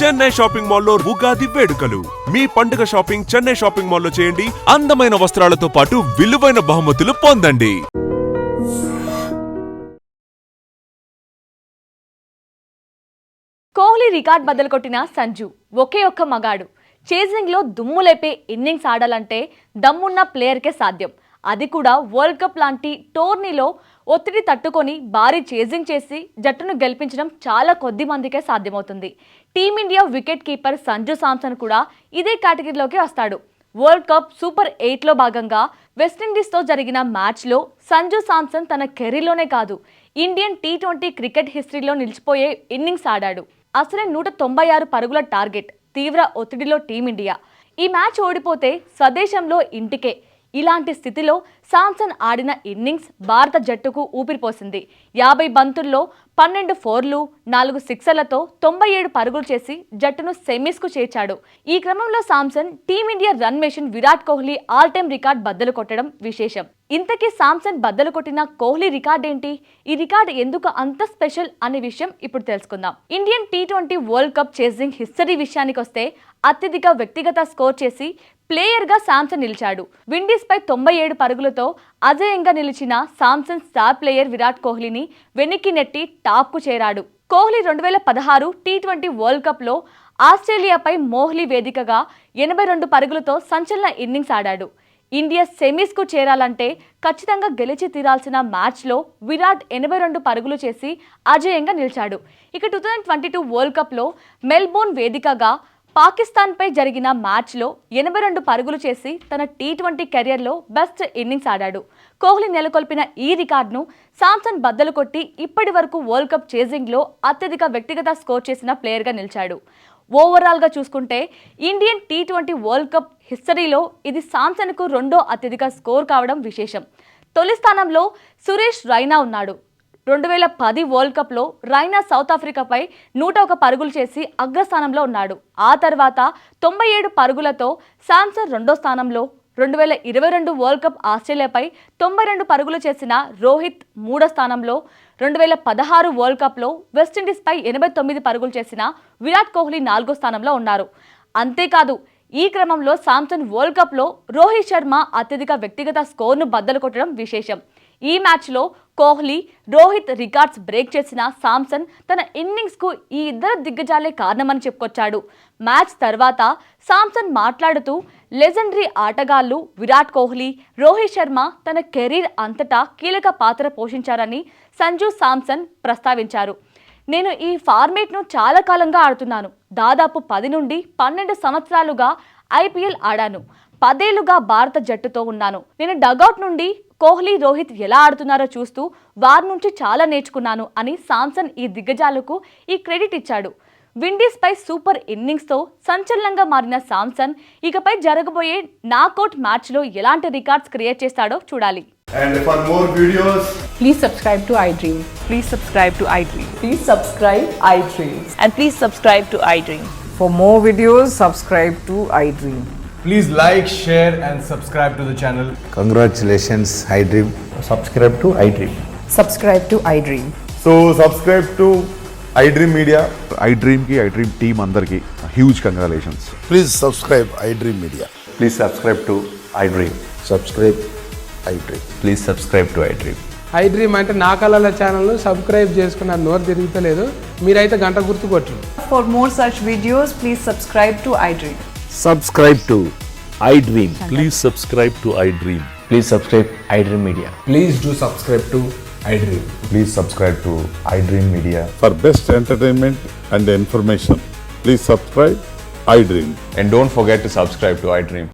Chennai shopping మాల్లో ఉగాది వేడుకలు. మీ పండుగ షాపింగ్ చెన్నై షాపింగ్ మాల్లో చేయండి. అందమైన వస్త్రాలతో పాటు విలువైన బహుమతులు పొందండి. కోహ్లీ రికార్డ్ బద్దలు కొట్టిన సంజు ఒకే ఒక్క మగాడు. చేజింగ్ లో దుమ్ము లేపే ఇన్నింగ్స్ ఆడాలంటే దమ్మున్న ప్లేయర్కే సాధ్యం. అది కూడా వరల్డ్ కప్ లాంటి టోర్నీలో ఒత్తిడి తట్టుకొని భారీ చేజింగ్ చేసి జట్టును గెలిపించడం చాలా కొద్ది మందికే సాధ్యమవుతుంది. Team India wicket keeper Sanju Samson కూడా ఇదే కేటగిరీలోకి వస్తాడు. వరల్డ్ కప్ సూపర్ 8లో భాగంగా వెస్టిండీస్తో జరిగిన మ్యాచ్లో సంజు శాంసన్ తన కెరీర్లోనే కాదు, ఇండియన్ T20 క్రికెట్ హిస్టరీలో నిలిచిపోయే ఇన్నింగ్స్ ఆడాడు. అసలే 196 పరుగుల టార్గెట్, తీవ్ర ఒత్తిడిలో టీమిండియా. ఈ మ్యాచ్ ఓడిపోతే స్వదేశంలో ఇంటికే. ఇలాంటి స్థితిలో శాంసన్ ఆడిన ఇన్నింగ్స్ భారత జట్టుకు ఊపిరిపోసింది. 50 బంతుల్లో 12 ఫోర్లు, 4 సిక్సర్లతో 97 పరుగులు చేసి జట్టును సెమీస్కు చేర్చాడు. ఈ క్రమంలో Samson team India run machine Virat Kohli all time record బద్దలు కొట్టడం విశేషం. ఇంతకీ శాంసన్ బద్దలు కొట్టిన కోహ్లీ రికార్డ్ ఏంటి? ఈ రికార్డ్ ఎందుకు అంత స్పెషల్ అనే విషయం ఇప్పుడు తెలుసుకుందాం. Indian T20 world cup chasing history విషయానికి వస్తే అత్యధిక వ్యక్తిగత స్కోర్ చేసి ప్లేయర్గా శాంసన్ నిలిచాడు. విండీస్ పై 97 పరుగులతో అజేయంగా నిలిచిన శాంసన్ స్టార్ ప్లేయర్ విరాట్ కోహ్లీని వెనక్కి నెట్టి టాప్కు చేరాడు. కోహ్లీ 2016 T20 వరల్డ్ కప్లో ఆస్ట్రేలియాపై మోహాలీ వేదికగా 82 పరుగులతో సంచలన ఇన్నింగ్స్ ఆడాడు. ఇండియా సెమీస్కు చేరాలంటే ఖచ్చితంగా గెలిచి తీరాల్సిన మ్యాచ్లో విరాట్ 82 పరుగులు చేసి అజేయంగా నిలిచాడు. ఇక 2022 వరల్డ్ కప్లో మెల్బోర్న్ వేదికగా పాకిస్తాన్పై జరిగిన మ్యాచ్లో 82 పరుగులు చేసి తన T20 కెరియర్లో బెస్ట్ ఇన్నింగ్స్ ఆడాడు. కోహ్లీ నెలకొల్పిన ఈ రికార్డును శాంసన్ బద్దలు కొట్టి ఇప్పటి వరకు వరల్డ్ కప్ చేజింగ్లో అత్యధిక వ్యక్తిగత స్కోర్ చేసిన ప్లేయర్గా నిలిచాడు. ఓవరాల్గా చూసుకుంటే ఇండియన్ T20 వరల్డ్ కప్ హిస్టరీలో ఇది శాంసన్కు రెండో అత్యధిక స్కోర్ కావడం విశేషం. తొలి స్థానంలో సురేష్ రైనా ఉన్నాడు. 2010 వరల్డ్ కప్లో రైనా సౌత్ ఆఫ్రికాపై 101 పరుగులు చేసి అగ్రస్థానంలో ఉన్నాడు. ఆ తర్వాత 97 పరుగులతో శాంసన్ రెండో స్థానంలో. 2022 వరల్డ్ కప్ ఆస్ట్రేలియాపై 92 పరుగులు చేసిన రోహిత్ మూడో స్థానంలో. 2016 వరల్డ్ కప్లో వెస్టిండీస్పై 89 పరుగులు చేసిన విరాట్ కోహ్లీ 4వ స్థానంలో ఉన్నారు. అంతేకాదు ఈ క్రమంలో శాంసన్ వరల్డ్ కప్లో రోహిత్ శర్మ అత్యధిక వ్యక్తిగత స్కోర్ను బద్దలు కొట్టడం విశేషం. ఈ మ్యాచ్లో కోహ్లీ, రోహిత్ రికార్డ్స్ బ్రేక్ చేసిన శాంసన్ తన ఇన్నింగ్స్కు ఈ ఇద్దరు దిగ్గజాలే కారణమని చెప్పుకొచ్చాడు. మ్యాచ్ తర్వాత శాంసన్ మాట్లాడుతూ లెజెండరీ ఆటగాళ్లు విరాట్ కోహ్లీ, రోహిత్ శర్మ తన కెరీర్ అంతటా కీలక పాత్ర పోషించారని సంజు శాంసన్ ప్రస్తావించారు. నేను ఈ ఫార్మేట్ను చాలా కాలంగా ఆడుతున్నాను. దాదాపు 10 నుండి 12 సంవత్సరాలుగా IPL ఆడాను. 10 ఏళ్లుగా భారత జట్టుతో ఉన్నాను. నేను డగౌట్ నుండి కోహ్లీ, రోహిత్ ఎలా ఆడుతున్నారో చూస్తూ వారి నుంచి చాలా నేర్చుకున్నాను అని శాంసన్ ఈ దిగ్గజాలకు ఈ క్రెడిట్ ఇచ్చాడు. విండీస్ పై సూపర్ ఇన్నింగ్స్తో సంచలనంగా మారిన శాంసన్ ఇకపై జరగబోయే నాకౌట్ మ్యాచ్లో ఎలాంటి రికార్డ్స్ క్రియేట్ చేస్తాడో చూడాలి. And for more videos, please subscribe to iDream. Please subscribe to iDream. Please subscribe iDream. And please subscribe to iDream. For more videos, subscribe to iDream. please like, share and subscribe to the channel. Congratulations, iDream. Subscribe to iDream. Subscribe to iDream. So subscribe to iDream Media. iDream ki iDream team andarki huge congratulations. Please subscribe iDream Media. Please subscribe to iDream. Subscribe iDream. Please subscribe to iDream. iDream అంటే నా కళల ఛానల్ను subscribe చేసుకున్న నోరు తిరుగుతలేదు, మీరైతే గంట గుర్తు కొట్టండి. For more such videos, please subscribe to iDream. Subscribe to iDream. Please subscribe to iDream. Please subscribe iDream Media. Please do subscribe to iDream. Please subscribe to iDream Media. For best entertainment and information, please subscribe iDream. And don't forget to subscribe to iDream.